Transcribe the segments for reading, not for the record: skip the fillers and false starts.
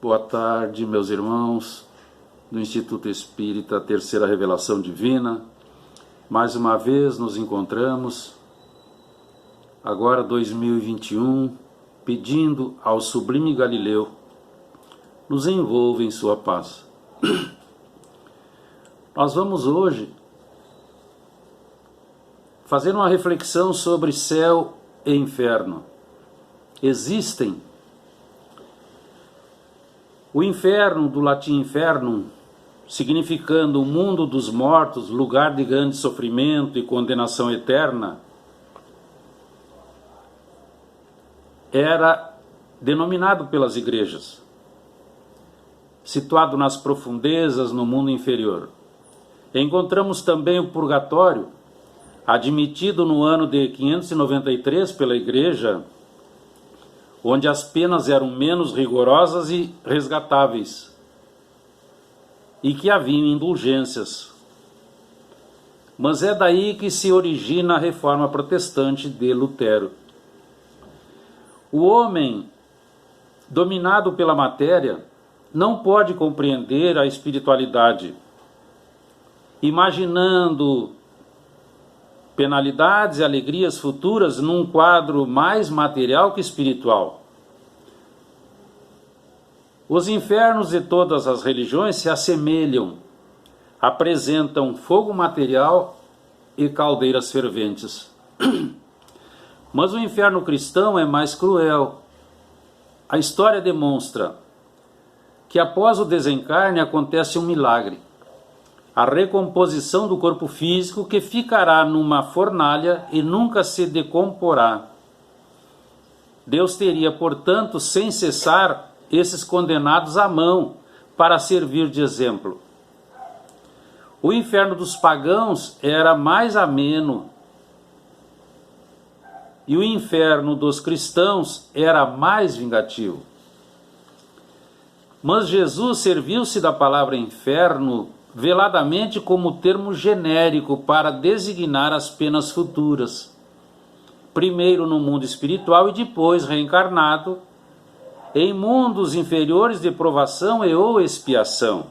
Boa tarde, meus irmãos do Instituto Espírita Terceira Revelação Divina. Mais uma vez nos encontramos, agora 2021, pedindo ao Sublime Galileu, nos envolva em sua paz. Nós vamos hoje fazer uma reflexão sobre céu e inferno. Existem. O inferno, do latim infernum, significando o mundo dos mortos, lugar de grande sofrimento e condenação eterna, era denominado pelas igrejas, situado nas profundezas no mundo inferior. Encontramos também o purgatório, admitido no ano de 593 pela igreja, onde as penas eram menos rigorosas e resgatáveis, e que haviam indulgências. Mas é daí que se origina a reforma protestante de Lutero. O homem, dominado pela matéria, não pode compreender a espiritualidade, imaginando penalidades e alegrias futuras num quadro mais material que espiritual. Os infernos de todas as religiões se assemelham, apresentam fogo material e caldeiras ferventes. Mas o inferno cristão é mais cruel. A história demonstra que após o desencarne acontece um milagre. A recomposição do corpo físico, que ficará numa fornalha e nunca se decomporá. Deus teria, portanto, sem cessar, esses condenados à mão, para servir de exemplo. O inferno dos pagãos era mais ameno, e o inferno dos cristãos era mais vingativo. Mas Jesus serviu-se da palavra inferno veladamente como termo genérico para designar as penas futuras, primeiro no mundo espiritual e depois reencarnado em mundos inferiores de provação e ou expiação.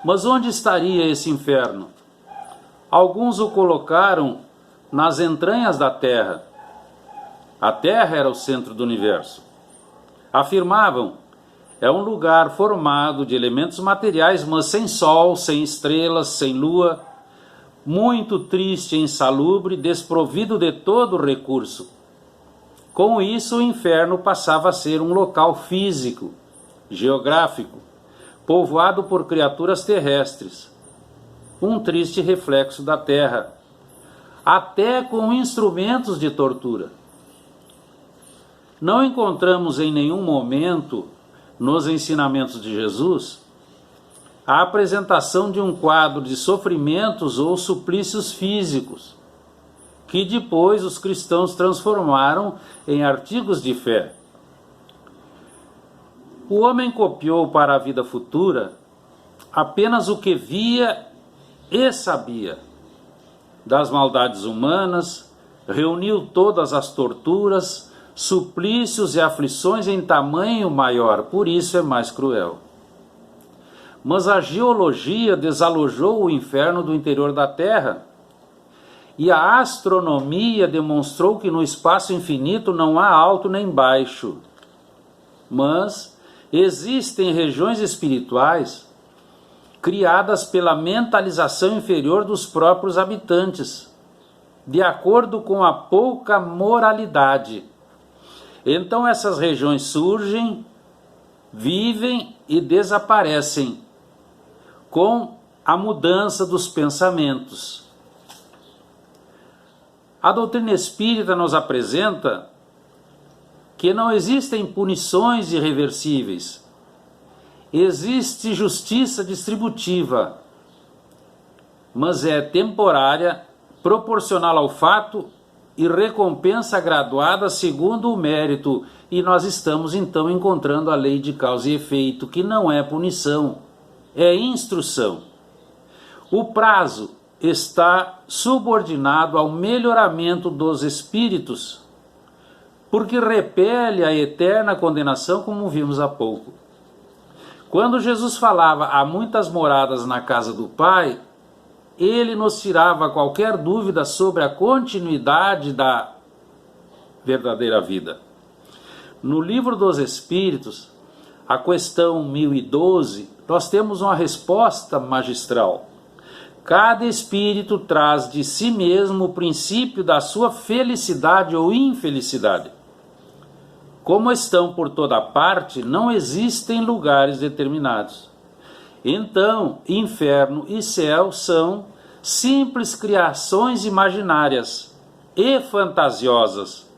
Mas onde estaria esse inferno? Alguns o colocaram nas entranhas da Terra. A Terra era o centro do universo. Afirmavam: é um lugar formado de elementos materiais, mas sem sol, sem estrelas, sem lua, muito triste e insalubre, desprovido de todo recurso. Com isso, o inferno passava a ser um local físico, geográfico, povoado por criaturas terrestres, um triste reflexo da terra, até com instrumentos de tortura. Não encontramos em nenhum momento nos ensinamentos de Jesus a apresentação de um quadro de sofrimentos ou suplícios físicos, que depois os cristãos transformaram em artigos de fé. O homem copiou para a vida futura apenas o que via e sabia das maldades humanas, reuniu todas as torturas, suplícios e aflições em tamanho maior, por isso é mais cruel. Mas a geologia desalojou o inferno do interior da Terra, e a astronomia demonstrou que no espaço infinito não há alto nem baixo, mas existem regiões espirituais criadas pela mentalização inferior dos próprios habitantes, de acordo com a pouca moralidade. Então essas regiões surgem, vivem e desaparecem com a mudança dos pensamentos. A doutrina espírita nos apresenta que não existem punições irreversíveis. Existe justiça distributiva, mas é temporária, proporcional ao fato e recompensa graduada segundo o mérito, e nós estamos então encontrando a lei de causa e efeito, que não é punição, é instrução. O prazo está subordinado ao melhoramento dos espíritos, porque repele a eterna condenação, como vimos há pouco. Quando Jesus falava há muitas moradas na casa do Pai, ele nos tirava qualquer dúvida sobre a continuidade da verdadeira vida. No Livro dos Espíritos, a questão 1012, nós temos uma resposta magistral. Cada espírito traz de si mesmo o princípio da sua felicidade ou infelicidade. Como estão por toda parte, não existem lugares determinados. Então, inferno e céu são simples criações imaginárias e fantasiosas,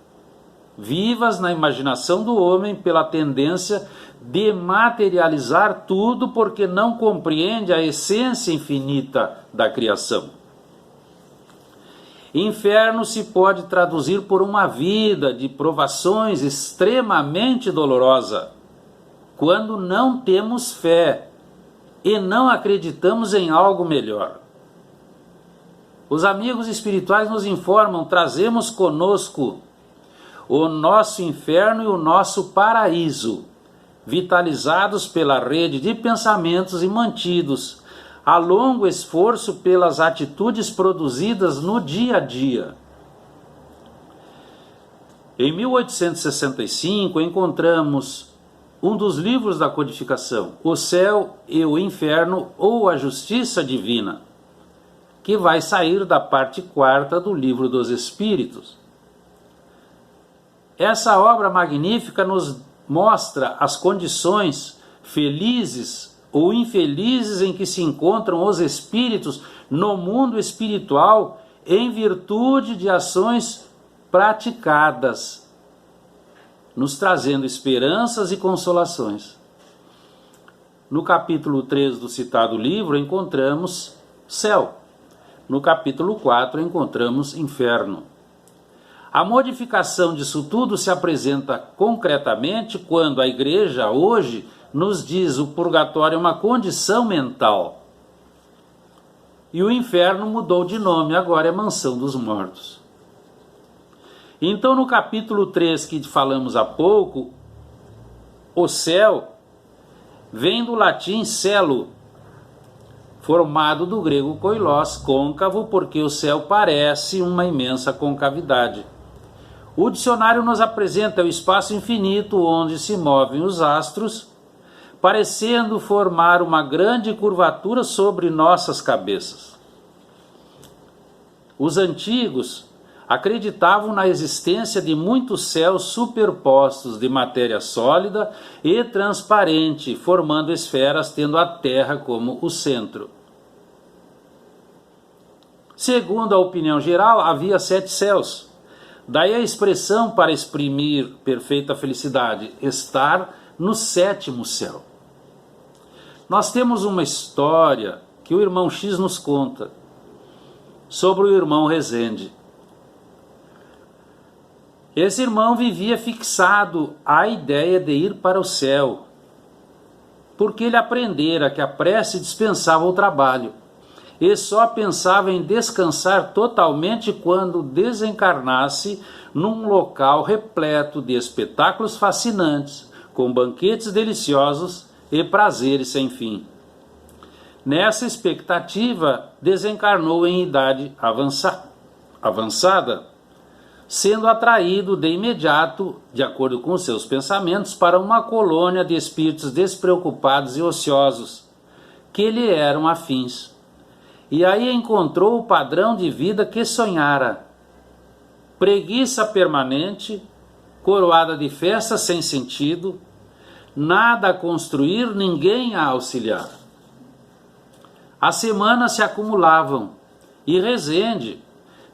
vivas na imaginação do homem pela tendência de materializar tudo, porque não compreende a essência infinita da criação. Inferno se pode traduzir por uma vida de provações extremamente dolorosa, quando não temos fé e não acreditamos em algo melhor. Os amigos espirituais nos informam: trazemos conosco o nosso inferno e o nosso paraíso, vitalizados pela rede de pensamentos e mantidos a longo esforço pelas atitudes produzidas no dia a dia. Em 1865 encontramos um dos livros da codificação, O Céu e o Inferno, ou a Justiça Divina, que vai sair da parte 4ª do Livro dos Espíritos. Essa obra magnífica nos mostra as condições felizes ou infelizes em que se encontram os espíritos no mundo espiritual em virtude de ações praticadas, nos trazendo esperanças e consolações. No capítulo 3 do citado livro encontramos céu. No capítulo 4 encontramos inferno. A modificação disso tudo se apresenta concretamente quando a Igreja hoje nos diz o purgatório é uma condição mental. E o inferno mudou de nome, agora é mansão dos mortos. Então, no capítulo 3 que falamos há pouco, o céu vem do latim celo, formado do grego koilos, côncavo, porque o céu parece uma imensa concavidade. O dicionário nos apresenta o espaço infinito onde se movem os astros, parecendo formar uma grande curvatura sobre nossas cabeças. Os antigos acreditavam na existência de muitos céus superpostos de matéria sólida e transparente, formando esferas, tendo a Terra como o centro. Segundo a opinião geral, havia 7 céus. Daí a expressão para exprimir perfeita felicidade, estar no 7º céu. Nós temos uma história que o irmão X nos conta sobre o irmão Rezende. Esse irmão vivia fixado à ideia de ir para o céu, porque ele aprendera que a prece dispensava o trabalho e só pensava em descansar totalmente quando desencarnasse num local repleto de espetáculos fascinantes, com banquetes deliciosos e prazeres sem fim. Nessa expectativa, desencarnou em idade avançada, sendo atraído de imediato, de acordo com seus pensamentos, para uma colônia de espíritos despreocupados e ociosos, que lhe eram afins. E aí encontrou o padrão de vida que sonhara: preguiça permanente, coroada de festas sem sentido, nada a construir, ninguém a auxiliar. As semanas se acumulavam e Rezende,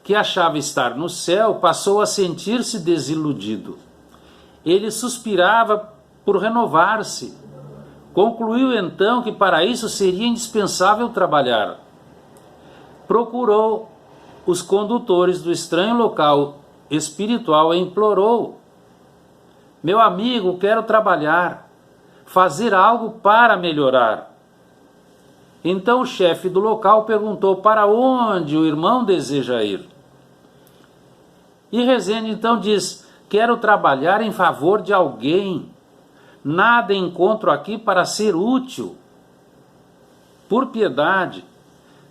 que achava estar no céu, passou a sentir-se desiludido. Ele suspirava por renovar-se. Concluiu então que para isso seria indispensável trabalhar. Procurou os condutores do estranho local espiritual e implorou: meu amigo, quero trabalhar, fazer algo para melhorar. Então o chefe do local perguntou para onde o irmão deseja ir. E Rezende então diz: Quero trabalhar em favor de alguém. Nada encontro aqui para ser útil. Por piedade,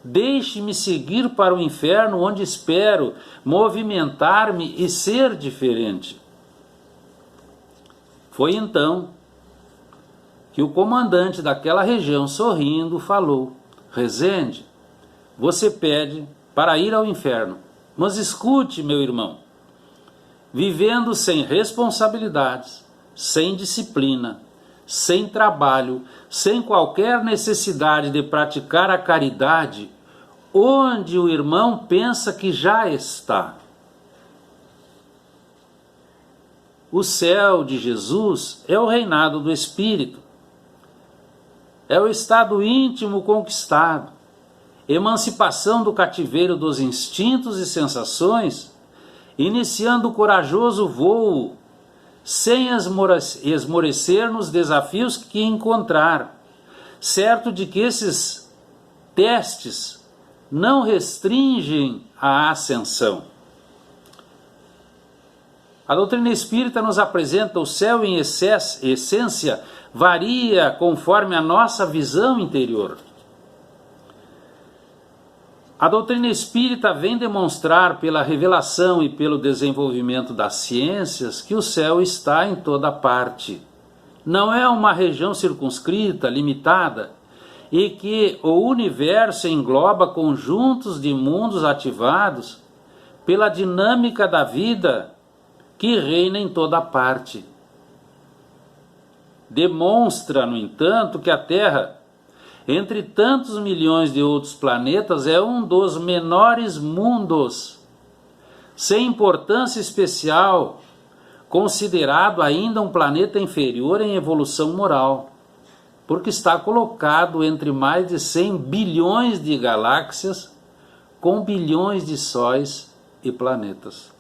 deixe-me seguir para o inferno, onde espero movimentar-me e ser diferente. Foi então que o comandante daquela região, sorrindo, falou: Rezende, você pede para ir ao inferno, mas escute, meu irmão, vivendo sem responsabilidades, sem disciplina, sem trabalho, sem qualquer necessidade de praticar a caridade, onde o irmão pensa que já está. O céu de Jesus é o reinado do Espírito, é o estado íntimo conquistado, emancipação do cativeiro dos instintos e sensações, iniciando o corajoso voo, sem esmorecer nos desafios que encontrar, certo de que esses testes não restringem a ascensão. A doutrina espírita nos apresenta o céu em essência, varia conforme a nossa visão interior. A doutrina espírita vem demonstrar pela revelação e pelo desenvolvimento das ciências que o céu está em toda parte. Não é uma região circunscrita, limitada, e que o universo engloba conjuntos de mundos ativados pela dinâmica da vida que reina em toda parte. Demonstra, no entanto, que a Terra, entre tantos milhões de outros planetas, é um dos menores mundos, sem importância especial, considerado ainda um planeta inferior em evolução moral, porque está colocado entre mais de 100 bilhões de galáxias, com bilhões de sóis e planetas.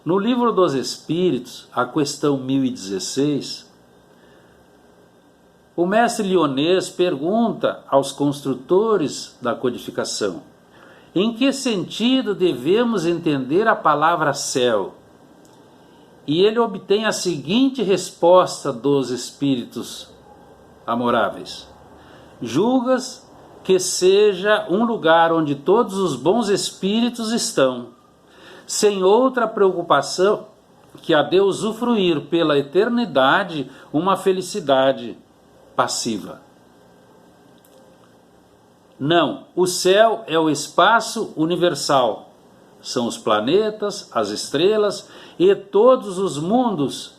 No Livro dos Espíritos, a questão 1016, o mestre Lyonês pergunta aos construtores da codificação: em que sentido devemos entender a palavra céu? E ele obtém a seguinte resposta dos espíritos amoráveis: julgas que seja um lugar onde todos os bons espíritos estão, sem outra preocupação que a de usufruir pela eternidade uma felicidade passiva. Não, o céu é o espaço universal. São os planetas, as estrelas e todos os mundos,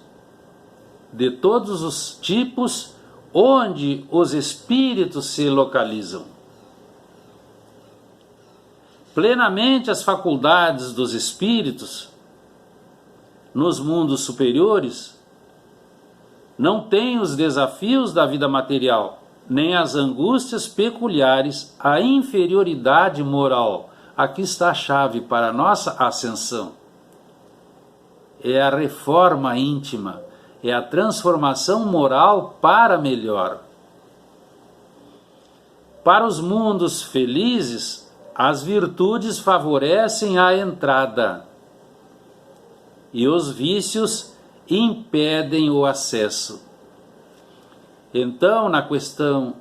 de todos os tipos, onde os espíritos se localizam. Plenamente as faculdades dos espíritos, nos mundos superiores, não têm os desafios da vida material, nem as angústias peculiares à inferioridade moral. Aqui está a chave para a nossa ascensão. É a reforma íntima, é a transformação moral para melhor. Para os mundos felizes, as virtudes favorecem a entrada e os vícios impedem o acesso. Então, na questão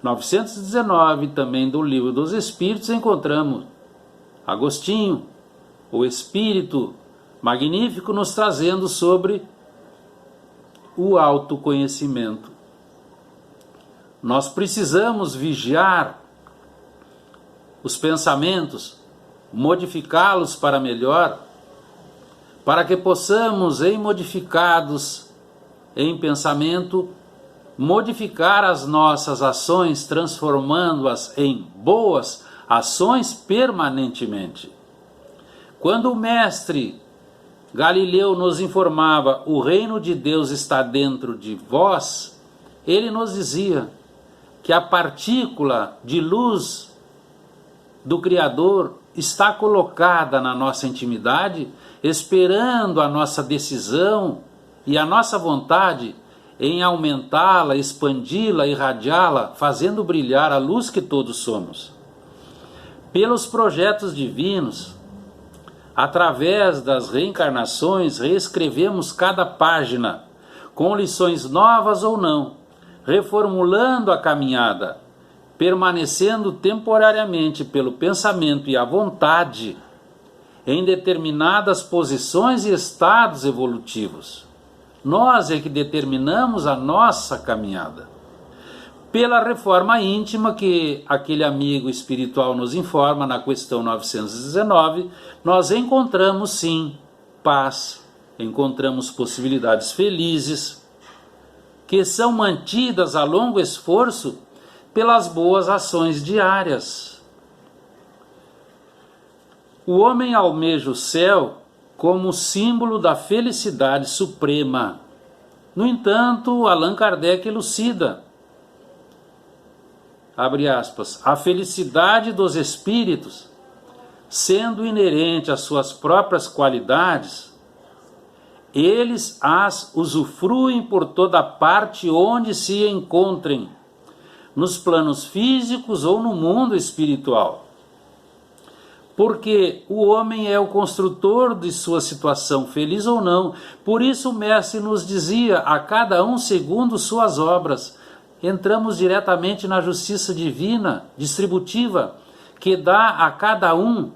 919, também do Livro dos Espíritos, encontramos Agostinho, o Espírito magnífico, nos trazendo sobre o autoconhecimento. Nós precisamos vigiar os pensamentos, modificá-los para melhor, para que possamos, em modificados em pensamento, modificar as nossas ações, transformando-as em boas ações permanentemente. Quando o mestre Galileu nos informava: o reino de Deus está dentro de vós, ele nos dizia que a partícula de luz do Criador está colocada na nossa intimidade, esperando a nossa decisão e a nossa vontade em aumentá-la, expandi-la, irradiá-la, fazendo brilhar a luz que todos somos. Pelos projetos divinos, Através das reencarnações, reescrevemos cada página, com lições novas ou não, reformulando a caminhada, permanecendo temporariamente pelo pensamento e a vontade em determinadas posições e estados evolutivos. Nós é que determinamos a nossa caminhada. Pela reforma íntima que aquele amigo espiritual nos informa na questão 919, nós encontramos sim paz, encontramos possibilidades felizes, que são mantidas a longo esforço pelas boas ações diárias. O homem almeja o céu como símbolo da felicidade suprema. No entanto, Allan Kardec elucida, abre aspas, a felicidade dos espíritos, sendo inerente às suas próprias qualidades, eles as usufruem por toda parte onde se encontrem, nos planos físicos ou no mundo espiritual. Porque o homem é o construtor de sua situação, feliz ou não. Por isso o mestre nos dizia, a cada um segundo suas obras. Entramos diretamente na justiça divina, distributiva, que dá a cada um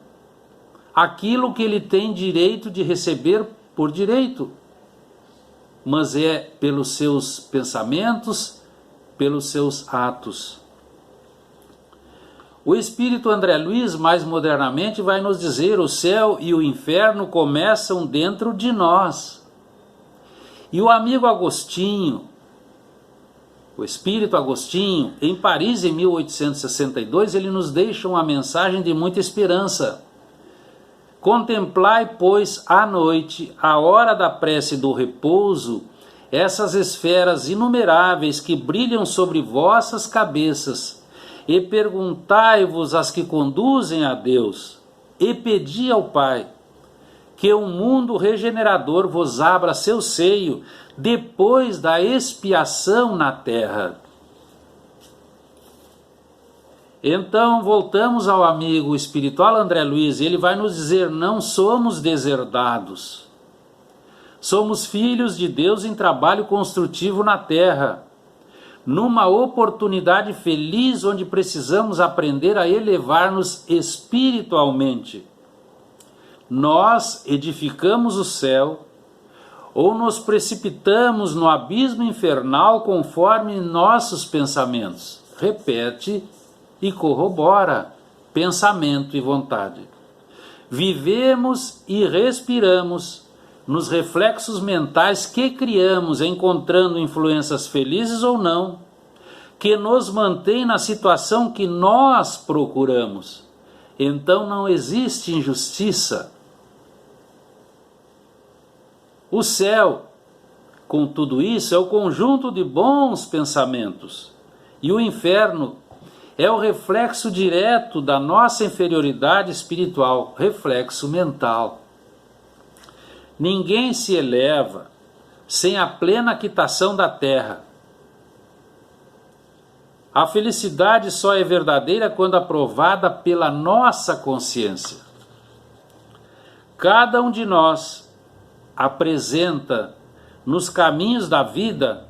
aquilo que ele tem direito de receber por direito. Mas é pelos seus pensamentos, pelos seus atos. O espírito André Luiz, mais modernamente, vai nos dizer: o céu e o inferno começam dentro de nós. E o amigo Agostinho, o espírito Agostinho, em Paris em 1862, ele nos deixa uma mensagem de muita esperança. Contemplai, pois, à noite, a hora da prece e do repouso, essas esferas inumeráveis que brilham sobre vossas cabeças, e perguntai-vos as que conduzem a Deus, e pedi ao Pai, que um mundo regenerador vos abra seu seio, depois da expiação na terra. Então voltamos ao amigo espiritual André Luiz, ele vai nos dizer: não somos deserdados, somos filhos de Deus em trabalho construtivo na terra, numa oportunidade feliz onde precisamos aprender a elevar-nos espiritualmente. Nós edificamos o céu ou nos precipitamos no abismo infernal conforme nossos pensamentos. Repete e corrobora pensamento e vontade. Vivemos e respiramos nos reflexos mentais que criamos, encontrando influências felizes ou não, que nos mantém na situação que nós procuramos. Então não existe injustiça. O céu, com tudo isso, é o conjunto de bons pensamentos, e o inferno é o reflexo direto da nossa inferioridade espiritual, reflexo mental. Ninguém se eleva sem a plena quitação da terra. A felicidade só é verdadeira quando aprovada pela nossa consciência. Cada um de nós apresenta nos caminhos da vida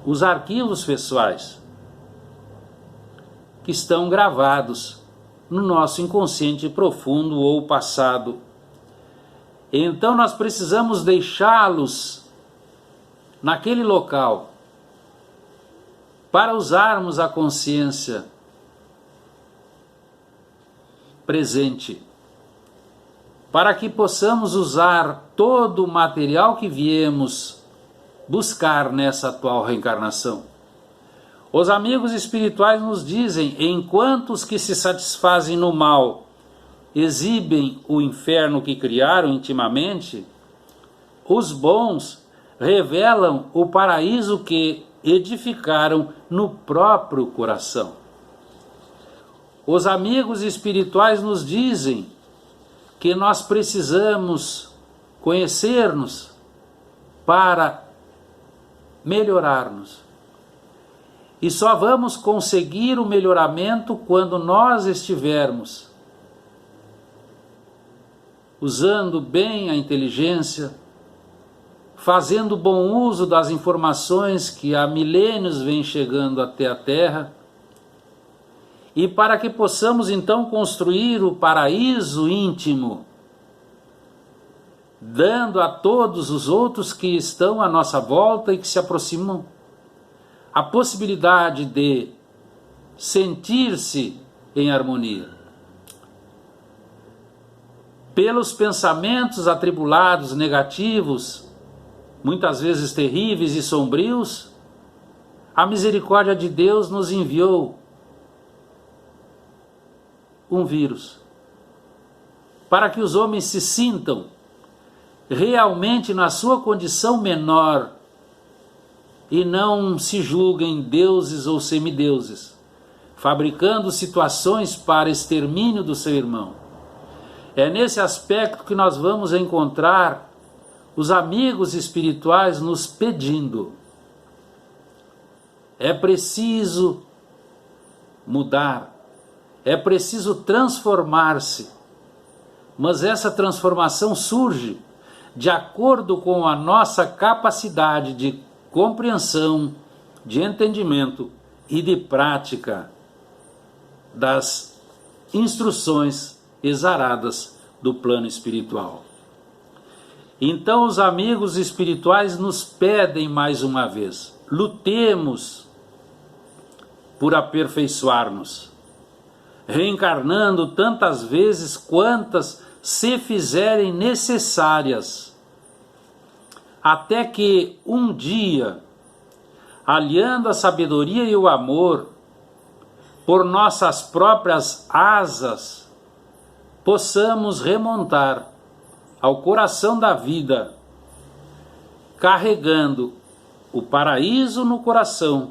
os arquivos pessoais que estão gravados no nosso inconsciente profundo ou passado. Então nós precisamos deixá-los naquele local para usarmos a consciência presente, para que possamos usar todo o material que viemos buscar nessa atual reencarnação. Os amigos espirituais nos dizem: enquanto os que se satisfazem no mal exibem o inferno que criaram intimamente, os bons revelam o paraíso que edificaram no próprio coração. Os amigos espirituais nos dizem que nós precisamos conhecer-nos para melhorarmos. E só vamos conseguir o melhoramento quando nós estivermos usando bem a inteligência, fazendo bom uso das informações que há milênios vêm chegando até a Terra, e para que possamos então construir o paraíso íntimo, dando a todos os outros que estão à nossa volta e que se aproximam a possibilidade de sentir-se em harmonia. Pelos pensamentos atribulados, negativos, muitas vezes terríveis e sombrios, a misericórdia de Deus nos enviou um vírus, para que os homens se sintam realmente na sua condição menor e não se julguem deuses ou semideuses, fabricando situações para extermínio do seu irmão. É nesse aspecto que nós vamos encontrar os amigos espirituais nos pedindo: é preciso mudar, é preciso transformar-se, mas essa transformação surge de acordo com a nossa capacidade de compreensão, de entendimento e de prática das instruções exaradas do plano espiritual. Então os amigos espirituais nos pedem mais uma vez: lutemos por aperfeiçoar-nos, reencarnando tantas vezes quantas se fizerem necessárias, até que um dia, aliando a sabedoria e o amor, por nossas próprias asas, possamos remontar ao coração da vida, carregando o paraíso no coração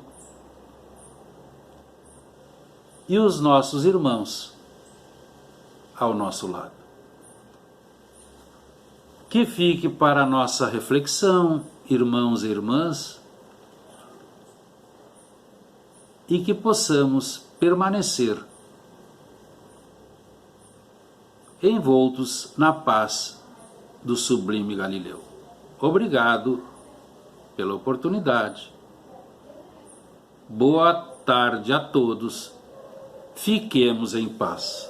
e os nossos irmãos ao nosso lado. Que fique para a nossa reflexão, irmãos e irmãs, e que possamos permanecer envoltos na paz do sublime Galileu. Obrigado pela oportunidade. Boa tarde a todos. Fiquemos em paz.